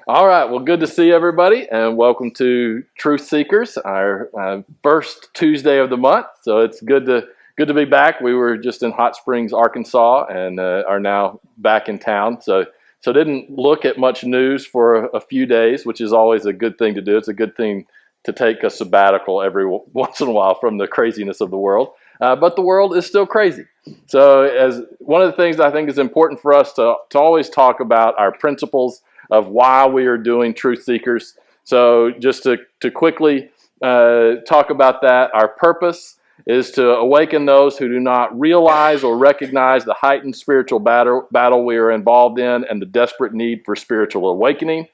All right, well, good to see everybody, and welcome to TruthSeekers, our first Tuesday of the month. So it's good to be back. We were just in Hot Springs, Arkansas, and are now back in town. So didn't look at much news for a few days, which is always a good thing to do. It's a good thing to take a sabbatical every once in a while from the craziness of the world. But the world is still crazy. So as one of the things I think is important for us to always talk about our principles of why we are doing Truth Seekers. So just to quickly talk about that, our purpose is to awaken those who do not realize or recognize the heightened spiritual battle we are involved in and the desperate need for spiritual awakening.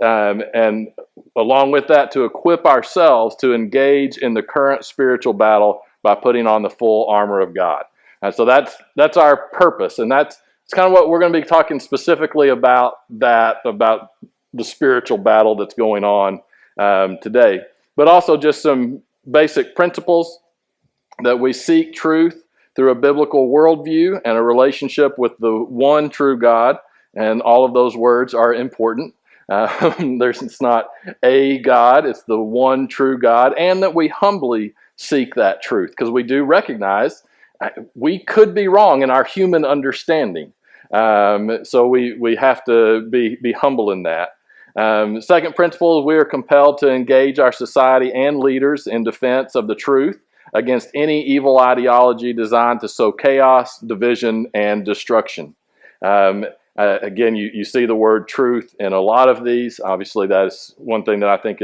And along with that, to equip ourselves to engage in the current spiritual battle by putting on the full armor of God. And so that's our purpose, and it's kind of what we're going to be talking specifically about about the spiritual battle that's going on today. But also just some basic principles that we seek truth through a biblical worldview and a relationship with the one true God. And all of those words are important. It's not a God, it's the one true God, and that we humbly seek that truth because we do recognize we could be wrong in our human understanding. So we have to be humble in that. Second principle is we are compelled to engage our society and leaders in defense of the truth against any evil ideology designed to sow chaos, division, and destruction. Again, you see the word truth in a lot of these. Obviously, that's one thing that I think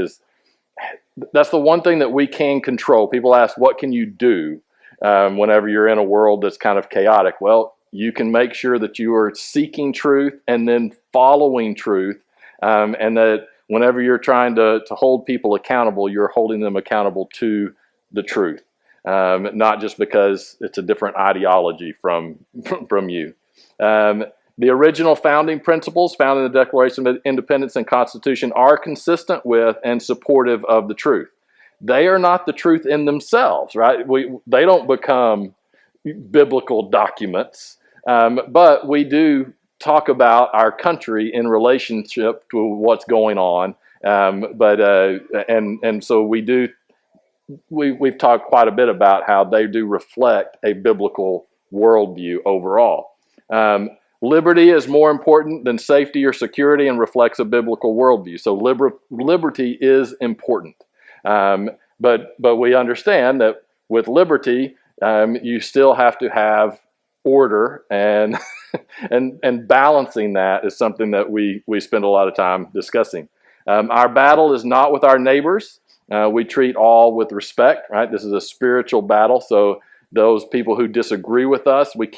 that's the one thing that we can control. People ask, what can you do whenever you're in a world that's kind of chaotic? Well, you can make sure that you are seeking truth and then following truth, and that whenever you're trying to hold people accountable, you're holding them accountable to the truth, not just because it's a different ideology from you. The original founding principles found in the Declaration of Independence and Constitution are consistent with and supportive of the truth. They are not the truth in themselves, right? They don't become biblical documents, but we do talk about our country in relationship to what's going on. So we've talked quite a bit about how they do reflect a biblical worldview overall. Liberty is more important than safety or security and reflects a biblical worldview. So liberty is important. But we understand that with liberty, you still have to have order, and and balancing that is something that we spend a lot of time discussing. Our battle is not with our neighbors. We treat all with respect, right? This is a spiritual battle. So those people who disagree with us, we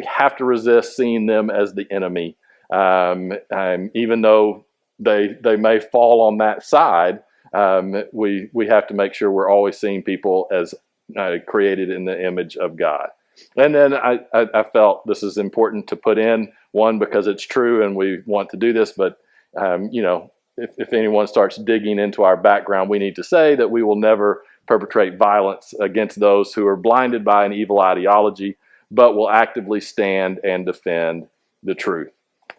have to resist seeing them as the enemy. Even though they may fall on that side, we have to make sure we're always seeing people as created in the image of God. And then I felt this is important to put in, one, because it's true and we want to do this, but if anyone starts digging into our background, we need to say that we will never perpetrate violence against those who are blinded by an evil ideology, but will actively stand and defend the truth.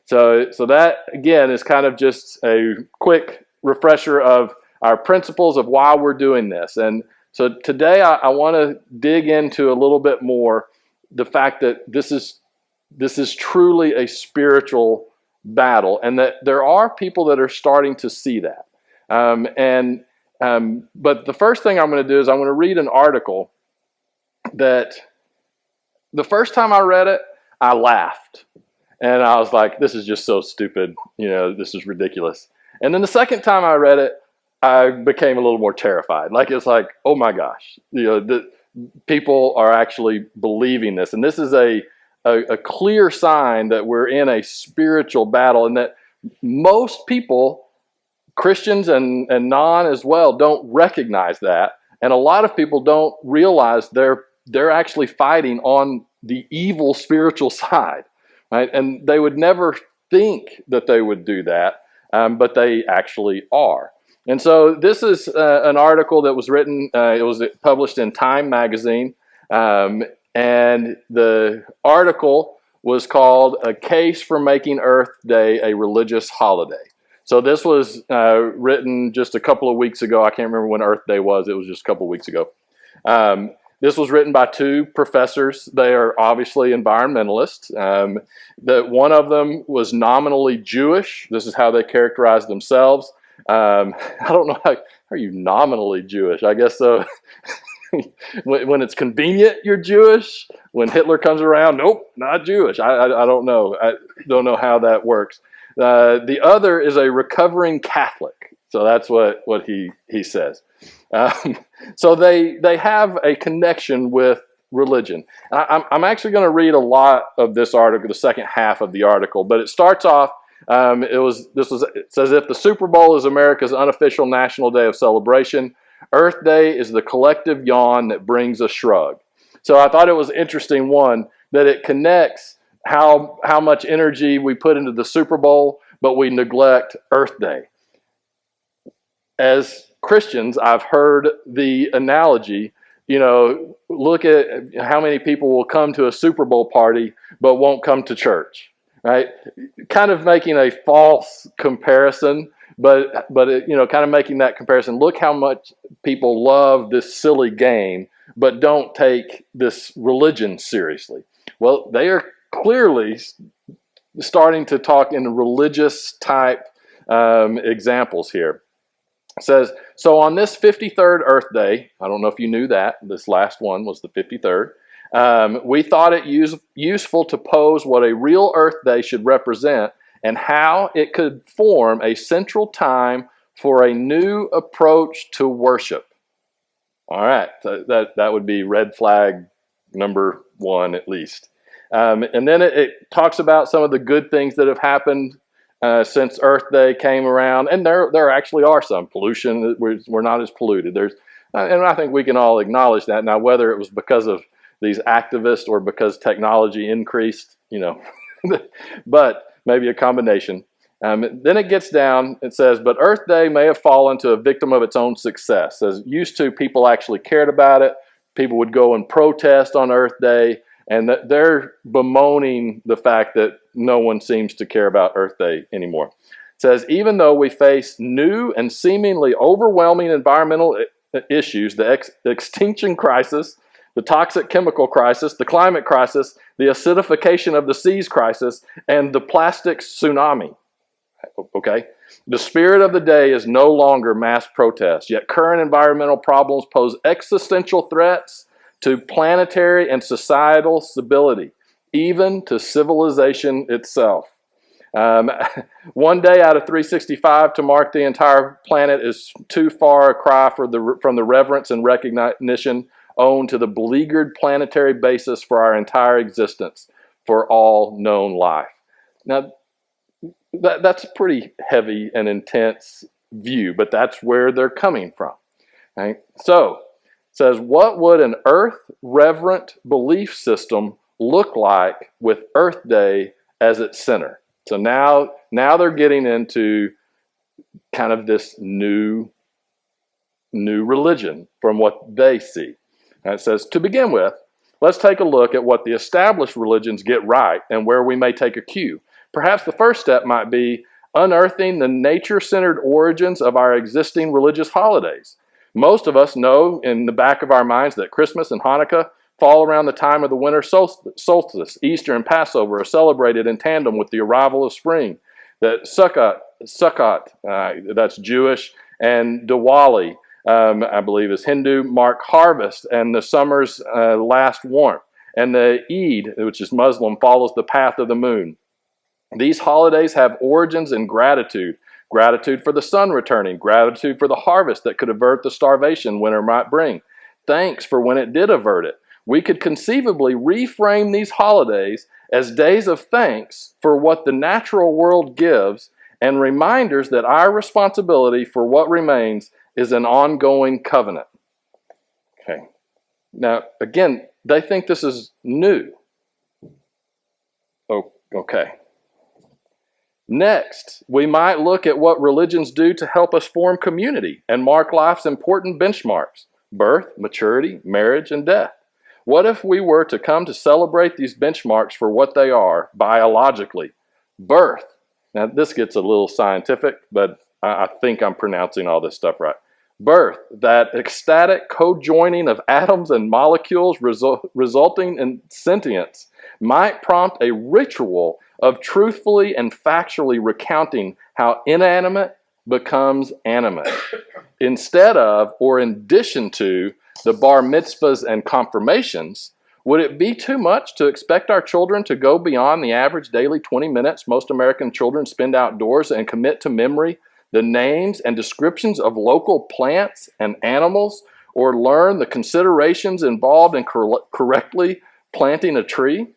So that, again, is kind of just a quick refresher of our principles of why we're doing this. And so today I want to dig into a little bit more the fact that this is truly a spiritual battle, and that there are people that are starting to see that. But the first thing I'm going to do is I'm going to read an article that the first time I read it, I laughed. And I was like, this is just so stupid. This is ridiculous. And then the second time I read it, I became a little more terrified. It's like, oh my gosh, the people are actually believing this. And this is a clear sign that we're in a spiritual battle, and that most people, Christians and non as well, don't recognize that. And a lot of people don't realize they're actually fighting on the evil spiritual side, right? And they would never think that they would do that, but they actually are. And so this is an article that was written, it was published in Time magazine, and the article was called "A Case for Making Earth Day a Religious Holiday." So this was written just a couple of weeks ago. I can't remember when Earth Day was. It was just a couple of weeks ago. This was written by two professors. They are obviously environmentalists. One of them was nominally Jewish. This is how they characterize themselves. I don't know how are you nominally Jewish? I guess so. When it's convenient, you're Jewish. When Hitler comes around, nope, not Jewish. I don't know. I don't know how that works. The other is a recovering Catholic. So that's what he says. So they have a connection with religion. I'm actually going to read a lot of this article, the second half of the article, but it starts off. It says if the Super Bowl is America's unofficial national day of celebration, Earth Day is the collective yawn that brings a shrug. So I thought it was interesting, one, that it connects how much energy we put into the Super Bowl, but we neglect Earth Day. As Christians, I've heard the analogy, look at how many people will come to a Super Bowl party, but won't come to church, right? Kind of making a false comparison, but kind of making that comparison. Look how much people love this silly game, but don't take this religion seriously. Well, they are clearly starting to talk in religious type examples here. It says, so on this 53rd Earth Day, I don't know if you knew that, this last one was the 53rd, we thought it useful to pose what a real Earth Day should represent and how it could form a central time for a new approach to worship. All right, so that would be red flag number one at least. And then it talks about some of the good things that have happened since Earth Day came around, and there actually are some pollution. We're not as polluted. And I think we can all acknowledge that. Now, whether it was because of these activists or because technology increased, but maybe a combination. Then it gets down, it says, but Earth Day may have fallen to a victim of its own success. As used to, people actually cared about it. People would go and protest on Earth Day, and they're bemoaning the fact that no one seems to care about Earth Day anymore. It says, even though we face new and seemingly overwhelming environmental issues, the extinction crisis, the toxic chemical crisis, the climate crisis, the acidification of the seas crisis, and the plastics tsunami. Okay? The spirit of the day is no longer mass protest, yet current environmental problems pose existential threats to planetary and societal stability, even to civilization itself. One day out of 365 to mark the entire planet is too far a cry from the reverence and recognition owed to the beleaguered planetary basis for our entire existence, for all known life. Now, that's a pretty heavy and intense view, but that's where they're coming from. Right? So, it says, what would an earth-reverent belief system look like with Earth Day as its center? So now they're getting into kind of this new religion from what they see. And it says, to begin with, let's take a look at what the established religions get right and where we may take a cue. Perhaps the first step might be unearthing the nature-centered origins of our existing religious holidays. Most of us know in the back of our minds that Christmas and Hanukkah fall around the time of the winter solstice. Easter and Passover are celebrated in tandem with the arrival of spring. That Sukkot, that's Jewish, and Diwali, I believe is Hindu, mark harvest and the summer's last warmth. And the Eid, which is Muslim, follows the path of the moon. These holidays have origins in gratitude. Gratitude for the sun returning. Gratitude for the harvest that could avert the starvation winter might bring. Thanks for when it did avert it. We could conceivably reframe these holidays as days of thanks for what the natural world gives and reminders that our responsibility for what remains is an ongoing covenant. Okay. Now, again, they think this is new. Oh, okay. Next, we might look at what religions do to help us form community and mark life's important benchmarks: birth, maturity, marriage, and death. What if we were to come to celebrate these benchmarks for what they are biologically? Birth. Now, this gets a little scientific, but I think I'm pronouncing all this stuff right. Birth, that ecstatic co-joining of atoms and molecules resulting in sentience, might prompt a ritual of truthfully and factually recounting how inanimate becomes animate, instead of or in addition to the bar mitzvahs and confirmations. Would it be too much to expect our children to go beyond the average daily 20 minutes most American children spend outdoors and commit to memory the names and descriptions of local plants and animals, or learn the considerations involved in correctly planting a tree?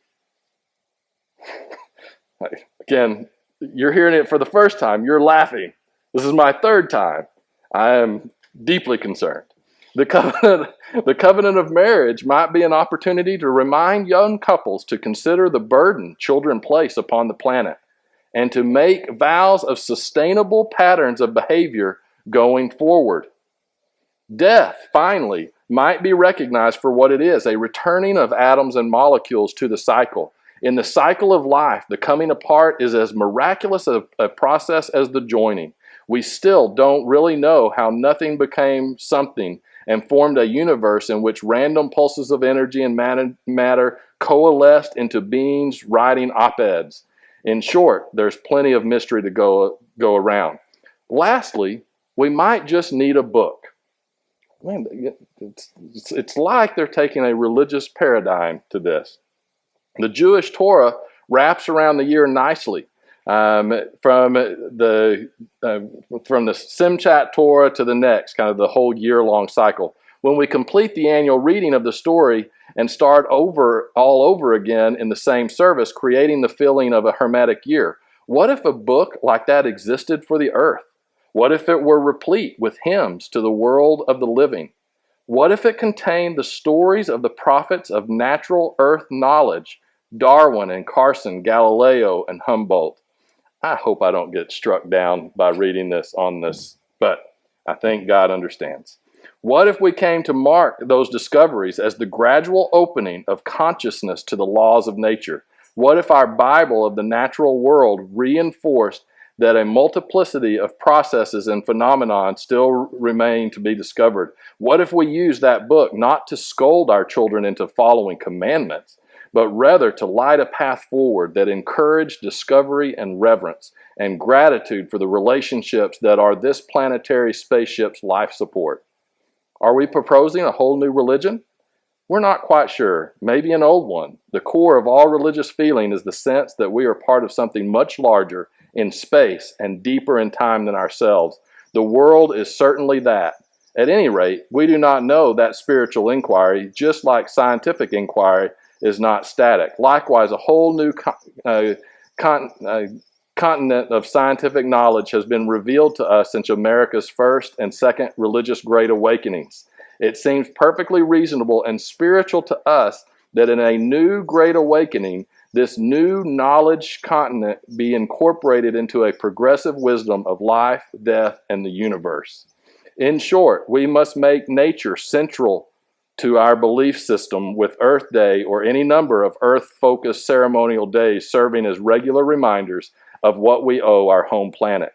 Again, you're hearing it for the first time. You're laughing. This is my third time. I am deeply concerned. The covenant of marriage might be an opportunity to remind young couples to consider the burden children place upon the planet and to make vows of sustainable patterns of behavior going forward. Death, finally, might be recognized for what it is, a returning of atoms and molecules to the cycle. In the cycle of life, the coming apart is as miraculous a process as the joining. We still don't really know how nothing became something and formed a universe in which random pulses of energy and matter coalesced into beings writing op-eds. In short, there's plenty of mystery to go around. Lastly, we might just need a book. Man, it's like they're taking a religious paradigm to this. The Jewish Torah wraps around the year nicely. From the Simchat Torah to the next, kind of the whole year-long cycle. When we complete the annual reading of the story and start all over again in the same service, creating the feeling of a hermetic year, what if a book like that existed for the earth? What if it were replete with hymns to the world of the living? What if it contained the stories of the prophets of natural earth knowledge, Darwin and Carson, Galileo and Humboldt? I hope I don't get struck down by reading this on this, but I think God understands. What if we came to mark those discoveries as the gradual opening of consciousness to the laws of nature? What if our Bible of the natural world reinforced that a multiplicity of processes and phenomena still remain to be discovered? What if we use that book not to scold our children into following commandments, but rather to light a path forward that encouraged discovery and reverence and gratitude for the relationships that are this planetary spaceship's life support? Are we proposing a whole new religion? We're not quite sure. Maybe an old one. The core of all religious feeling is the sense that we are part of something much larger in space and deeper in time than ourselves. The world is certainly that. At any rate, we do not know that spiritual inquiry, just like scientific inquiry, is not static. Likewise, a whole new continent of scientific knowledge has been revealed to us since America's first and second religious great awakenings. It seems perfectly reasonable and spiritual to us that in a new great awakening, this new knowledge continent be incorporated into a progressive wisdom of life, death, and the universe. In short, we must make nature central to our belief system, with Earth Day or any number of Earth-focused ceremonial days serving as regular reminders of what we owe our home planet.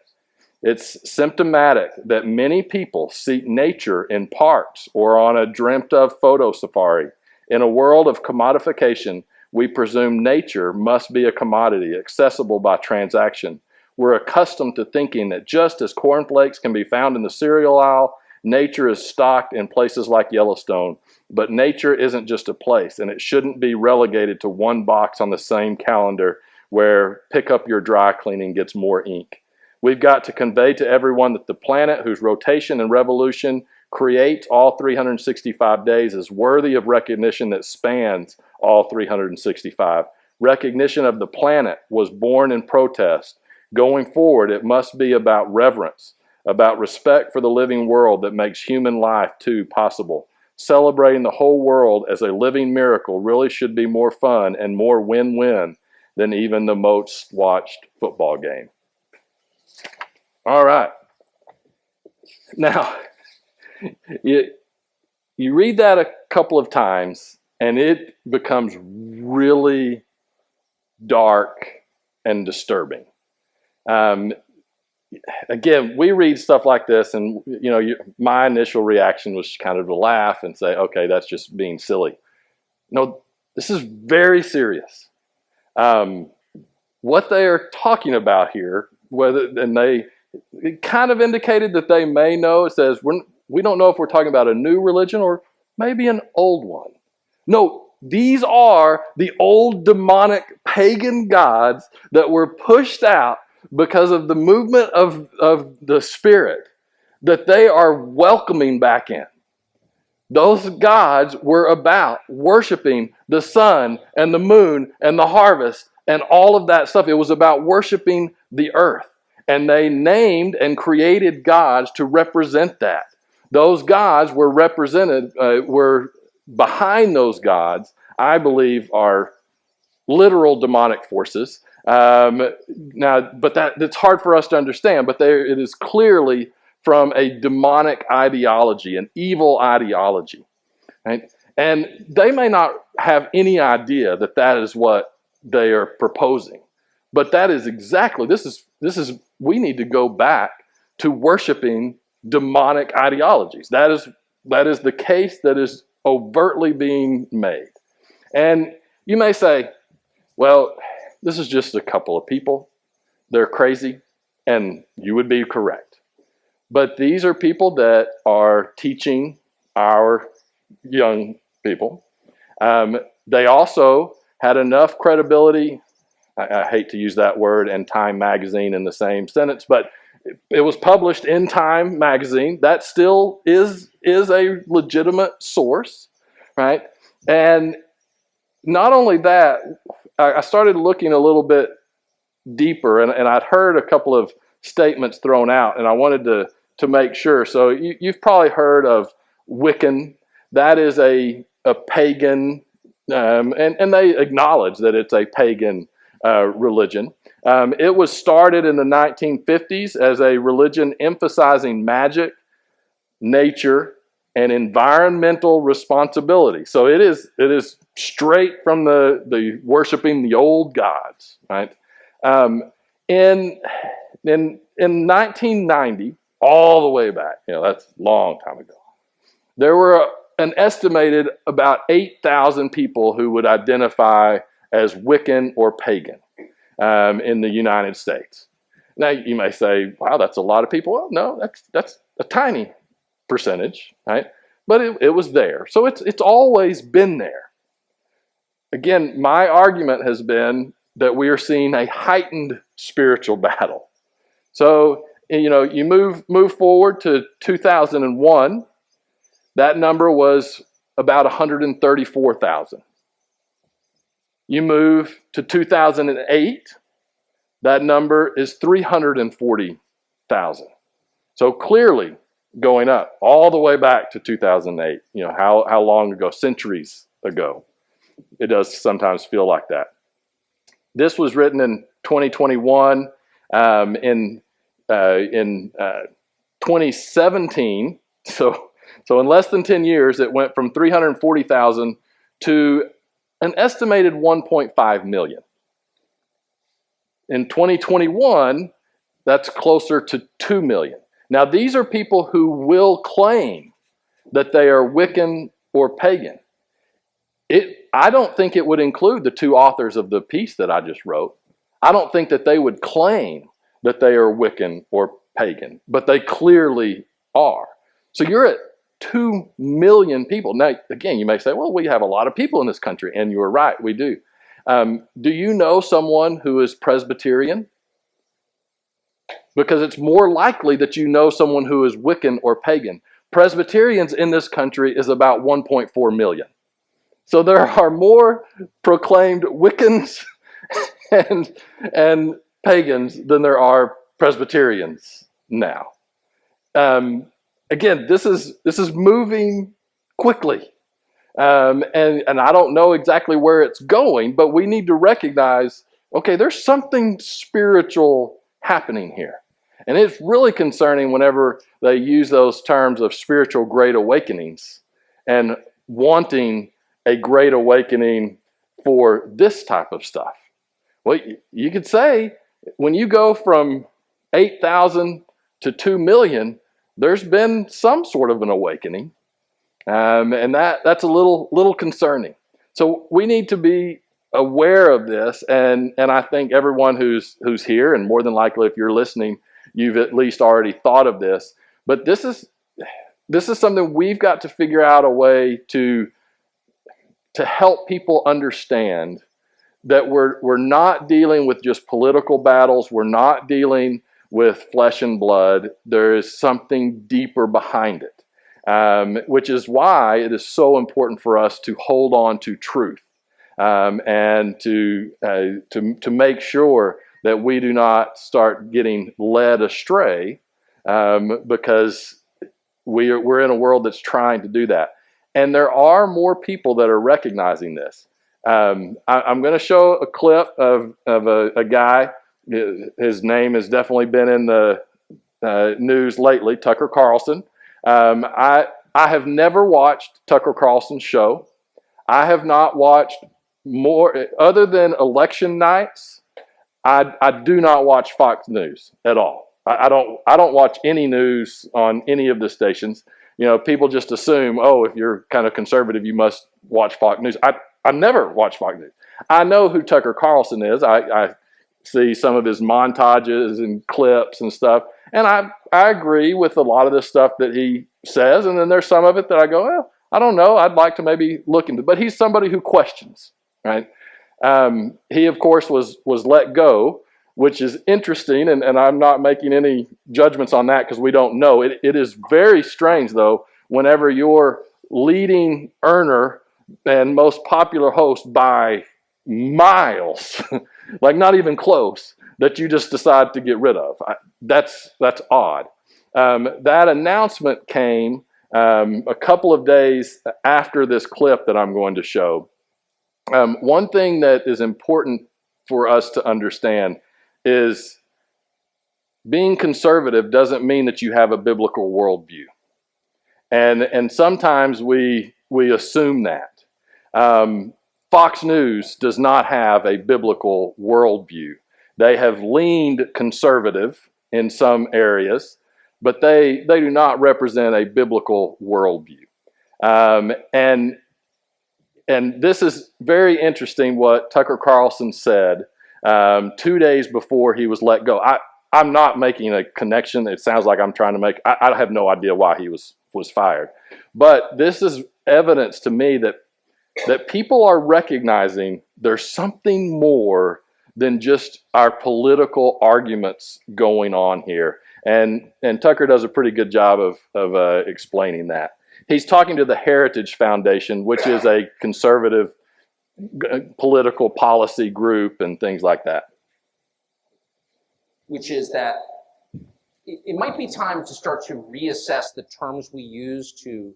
It's symptomatic that many people seek nature in parks or on a dreamt-of photo safari. In a world of commodification, we presume nature must be a commodity accessible by transaction. We're accustomed to thinking that just as cornflakes can be found in the cereal aisle, nature is stocked in places like Yellowstone. But nature isn't just a place, and it shouldn't be relegated to one box on the same calendar where pick up your dry cleaning gets more ink. We've got to convey to everyone that the planet, whose rotation and revolution creates all 365 days, is worthy of recognition that spans all 365. Recognition of the planet was born in protest. Going forward, it must be about reverence, about respect for the living world that makes human life too possible. Celebrating the whole world as a living miracle really should be more fun and more win-win than even the most watched football game. All right. Now, you read that a couple of times and it becomes really dark and disturbing. Um, Again, we read stuff like this, and my initial reaction was kind of to laugh and say, "Okay, that's just being silly." No, this is very serious. Um, what they are talking about here, it kind of indicated that they may know. It says we don't know if we're talking about a new religion or maybe an old one. No, these are the old demonic pagan gods that were pushed out because of the movement of the Spirit that they are welcoming back in. Those gods were about worshiping the sun and the moon and the harvest and all of that stuff. It was about worshiping the earth. And they named and created gods to represent that. Those gods were were behind those gods, I believe, are literal demonic forces. But that's hard for us to understand, but it is clearly from a demonic ideology, an evil ideology. Right? And they may not have any idea that that is what they are proposing. But that is exactly, we need to go back to worshiping demonic ideologies. That is the case that is overtly being made. And you may say, well, this is just a couple of people. They're crazy, and you would be correct. But these are people that are teaching our young people. They also had enough credibility. I hate to use that word and Time magazine in the same sentence, but it was published in Time magazine. That still is a legitimate source, right? And not only that, I started looking a little bit deeper, and I'd heard a couple of statements thrown out, and I wanted to make sure. So you've probably heard of Wiccan. That is a pagan, and they acknowledge that it's a pagan religion. It was started in the 1950s as a religion emphasizing magic, nature, and environmental responsibility. So it is straight from the worshiping the old gods, right? In 1990, all the way back, that's a long time ago, there were an estimated about 8,000 people who would identify as Wiccan or pagan in the United States. Now you may say, "Wow, that's a lot of people." Well, no, that's a tiny percentage, right? But it was there, so it's always been there. Again, my argument has been that we are seeing a heightened spiritual battle. So you move forward to 2001. That number was about 134,000. You move to 2008, that number is 340,000. So clearly going up all the way back to 2008. How long ago? Centuries ago. It does sometimes feel like that. This was written in 2021. In 2017, so in less than 10 years, it went from 340,000 to an estimated 1.5 million. In 2021, that's closer to 2 million. Now, these are people who will claim that they are Wiccan or pagan. I don't think it would include the two authors of the piece that I just wrote. I don't think that they would claim that they are Wiccan or pagan, but they clearly are. So you're at 2 million people. Now, again, you may say, well, we have a lot of people in this country, and you're right, we do. Do you know someone who is Presbyterian? Because it's more likely that you know someone who is Wiccan or pagan. Presbyterians in this country is about 1.4 million. So there are more proclaimed Wiccans and pagans than there are Presbyterians now. Again, this is moving quickly, and I don't know exactly where it's going, but we need to recognize, okay, there's something spiritual happening here, and it's really concerning whenever they use those terms of spiritual great awakenings and wanting a great awakening for this type of stuff. Well, you could say, when you go from 8,000 to 2 million, there's been some sort of an awakening. And that's a little concerning. So we need to be aware of this, and I think everyone who's here, and more than likely if you're listening, you've at least already thought of this. But this is something we've got to figure out a way to help people understand that we're not dealing with just political battles. We're not dealing with flesh and blood. There is something deeper behind it, which is why it is so important for us to hold on to truth, and to make sure that we do not start getting led astray, because we're in a world that's trying to do that. And there are more people that are recognizing this. I'm going to show a clip of a guy. His name has definitely been in the news lately, Tucker Carlson. I have never watched Tucker Carlson's show. I have not watched more, other than election nights. I do not watch Fox News at all. I don't watch any news on any of the stations. You know, people just assume, oh, if you're kind of conservative, you must watch Fox News. I never watch Fox News. I know who Tucker Carlson is. I see some of his montages and clips and stuff, and I agree with a lot of the stuff that he says. And then there's some of it that I go, well, I don't know. I'd like to maybe look into. But he's somebody who questions, right? He, of course, was let go, which is interesting, and I'm not making any judgments on that because we don't know. It is very strange, though, whenever your leading earner and most popular host by miles, like not even close, that you just decide to get rid of. That's odd. That announcement came a couple of days after this clip that I'm going to show. One thing that is important for us to understand is being conservative doesn't mean that you have a biblical worldview. And sometimes we assume that. Fox News does not have a biblical worldview. They have leaned conservative in some areas, but they do not represent a biblical worldview. And this is very interesting what Tucker Carlson said 2 days before he was let go. I'm not making a connection. It sounds like I'm trying to make. I have no idea why he was fired. But this is evidence to me that people are recognizing there's something more than just our political arguments going on here. And Tucker does a pretty good job of explaining that. He's talking to the Heritage Foundation, which is a conservative political policy group and things like that. Which is that it might be time to start to reassess the terms we use to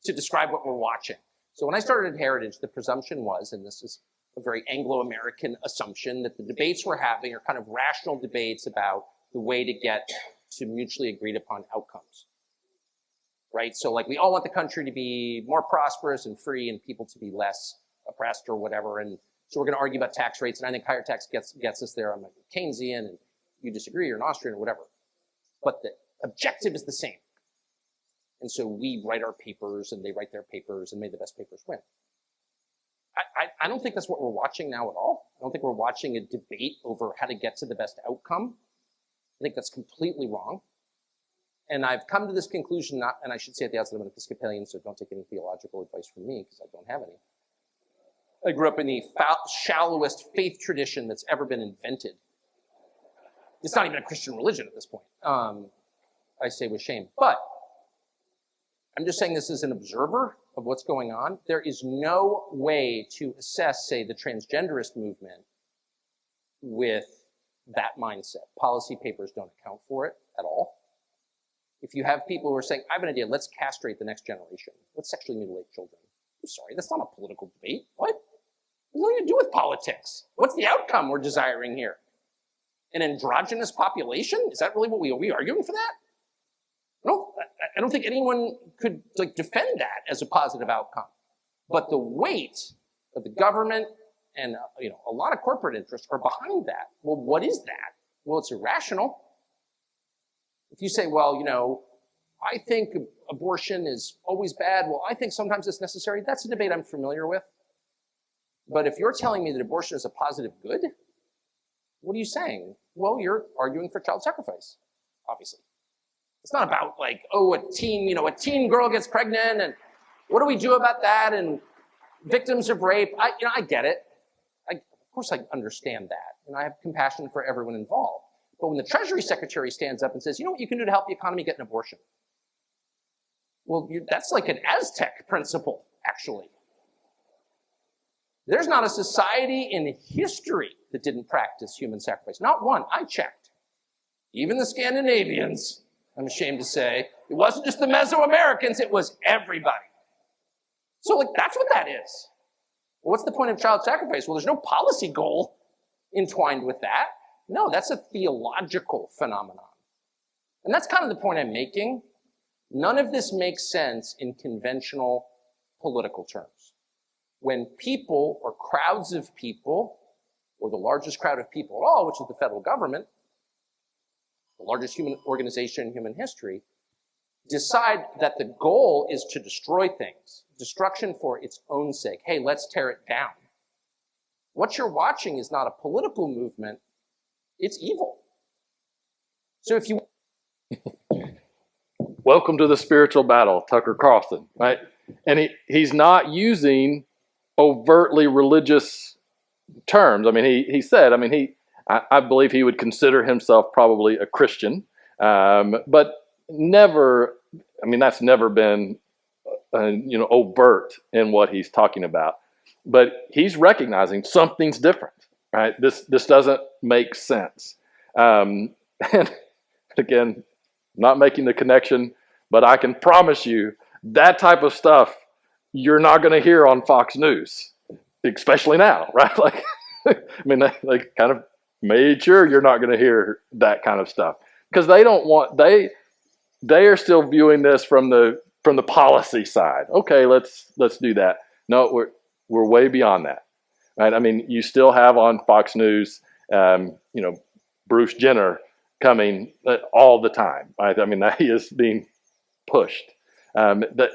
describe what we're watching. So when I started at Heritage, the presumption was, and this is a very Anglo-American assumption, that the debates we're having are kind of rational debates about the way to get to mutually agreed upon outcomes. Right? So like we all want the country to be more prosperous and free and people to be less oppressed or whatever. And so we're going to argue about tax rates. And I think higher tax gets us there. I'm like Keynesian and you disagree, you're an Austrian or whatever. But the objective is the same. And so we write our papers and they write their papers and may the best papers win. I don't think that's what we're watching now at all. I don't think we're watching a debate over how to get to the best outcome. I think that's completely wrong. And I've come to this conclusion, and I should say at the outset, I'm an Episcopalian, so don't take any theological advice from me, because I don't have any. I grew up in the shallowest faith tradition that's ever been invented. It's not even a Christian religion at this point, I say with shame. But I'm just saying this as an observer of what's going on. There is no way to assess, say, the transgenderist movement with that mindset. Policy papers don't account for it at all. If you have people who are saying, I have an idea, let's castrate the next generation. Let's sexually mutilate children. I'm sorry, that's not a political debate. What? It has nothing to do with politics. What's the outcome we're desiring here? An androgynous population? Is that really what are we arguing for that? I don't think anyone could defend that as a positive outcome. But the weight of the government And a lot of corporate interests are behind that. Well, what is that? Well, it's irrational. If you say, well, I think abortion is always bad. Well, I think sometimes it's necessary. That's a debate I'm familiar with. But if you're telling me that abortion is a positive good, what are you saying? Well, you're arguing for child sacrifice, obviously. It's not about a teen girl gets pregnant and what do we do about that? And victims of rape. I get it. Of course I understand that. And I have compassion for everyone involved. But when the Treasury Secretary stands up and says, you know what you can do to help the economy? Get an abortion. Well, that's like an Aztec principle, actually. There's not a society in history that didn't practice human sacrifice. Not one. I checked. Even the Scandinavians, I'm ashamed to say. It wasn't just the Mesoamericans, it was everybody. So that's what that is. Well, what's the point of child sacrifice? Well, there's no policy goal entwined with that. No, that's a theological phenomenon. And that's kind of the point I'm making. None of this makes sense in conventional political terms. When people or crowds of people, or the largest crowd of people at all, which is the federal government, the largest human organization in human history, decide that the goal is to destroy things, destruction for its own sake. Hey, let's tear it down. What you're watching is not a political movement, it's evil. So if you... Welcome to the spiritual battle, Tucker Carlson, right? And he's not using overtly religious terms. I mean, he said, I believe he would consider himself probably a Christian, but never, that's never been, overt in what he's talking about. But he's recognizing something's different, right? This doesn't make sense. And again, not making the connection, but I can promise you that type of stuff you're not going to hear on Fox News, especially now, right? They kind of made sure you're not going to hear that kind of stuff because they don't want, they are still viewing this from the policy side. Okay, let's do that. No, we're way beyond that, right? You still have on Fox News, Bruce Jenner coming all the time, right? That he is being pushed. That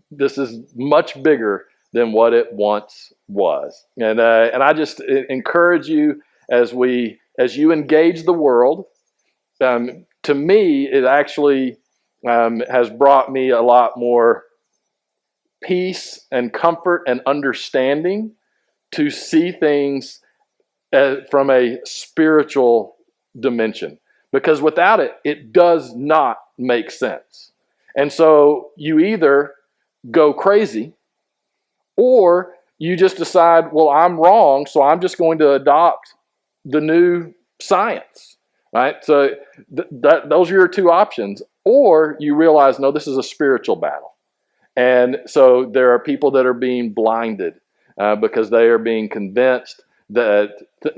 this is much bigger than what it once was, and I just encourage you as you engage the world. To me, it actually has brought me a lot more peace and comfort and understanding to see things from a spiritual dimension, because without it, it does not make sense. And so you either go crazy or you just decide, well, I'm wrong, so I'm just going to adopt the new science, right? So those are your two options. Or you realize, no, this is a spiritual battle. And so there are people that are being blinded because they are being convinced that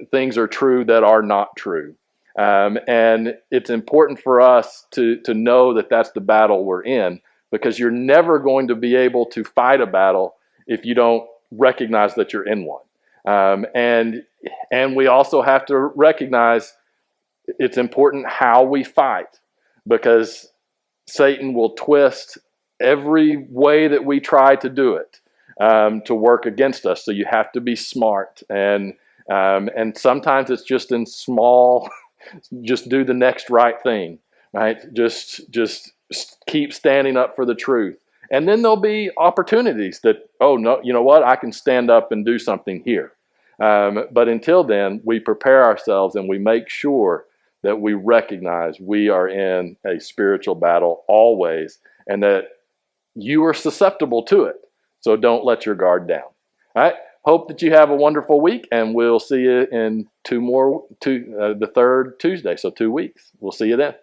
things are true that are not true. And it's important for us to know that that's the battle we're in, because you're never going to be able to fight a battle if you don't recognize that you're in one. And we also have to recognize it's important how we fight, because Satan will twist every way that we try to do it to work against us. So you have to be smart, and sometimes it's just in small. Just do the next right thing, right? Just keep standing up for the truth. And then there'll be opportunities that, oh, no, you know what? I can stand up and do something here. But until then, we prepare ourselves and we make sure that we recognize we are in a spiritual battle always, and that you are susceptible to it. So don't let your guard down. All right? Hope that you have a wonderful week, and we'll see you in the third Tuesday, so 2 weeks. We'll see you then.